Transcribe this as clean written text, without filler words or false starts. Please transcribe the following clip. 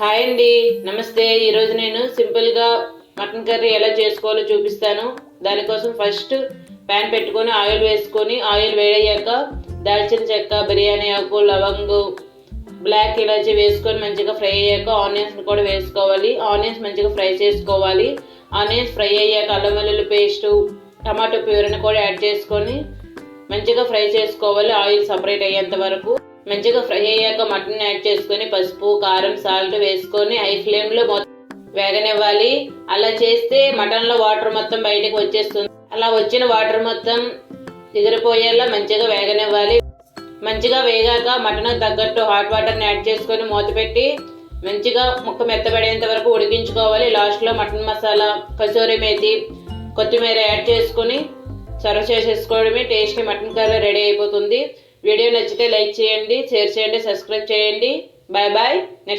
Hi అండి, నమస్తే. ఈరోజు నేను సింపుల్గా మటన్ కర్రీ ఎలా చేసుకోవాలో చూపిస్తాను. దానికోసం ఫస్ట్ ప్యాన్ పెట్టుకొని ఆయిల్ వేసుకొని ఆయిల్ వేడయ్యాక దాల్చిన చెక్క, బిర్యానీ ఆకు, లవంగు, బ్లాక్ ఇలాచి వేసుకొని మంచిగా ఫ్రై అయ్యాక ఆనియన్స్ కూడా వేసుకోవాలి. ఆనియన్స్ మంచిగా ఫ్రై చేసుకోవాలి. ఆనియన్స్ ఫ్రై అయ్యాక అల్లం వెల్లుల్లి పేస్టు, టమాటో ప్యూరీని కూడా యాడ్ చేసుకొని మంచిగా ఫ్రై చేసుకోవాలి. ఆయిల్ సపరేట్ అయ్యేంత వరకు మంచిగా ఫ్రై అయ్యాక మటన్ యాడ్ చేసుకొని పసుపు, కారం, సాల్ట్ వేసుకొని హై ఫ్లేమ్లో వేగనివ్వాలి. అలా చేస్తే మటన్లో వాటర్ మొత్తం బయటకు వచ్చేస్తుంది. అలా వచ్చిన వాటర్ మొత్తం ఎగిరిపోయేలా మంచిగా వేగనివ్వాలి. మంచిగా వేగాక మటన్ తగ్గట్టు హాట్ వాటర్ని యాడ్ చేసుకొని మూత పెట్టి మంచిగా ముక్క మెత్తబడేంత వరకు ఉడికించుకోవాలి. లాస్ట్లో మటన్ మసాలా, కసూరి మేతి, కొత్తిమీర యాడ్ చేసుకొని సర్వ్ చేసేసుకోవడమే. టేస్టీ మటన్ కర్రీ రెడీ అయిపోతుంది. వీడియో నచ్చితే లైక్ చేయండి, షేర్ చేయండి, సబ్స్క్రైబ్ చేయండి. Bye bye. నెక్స్ట్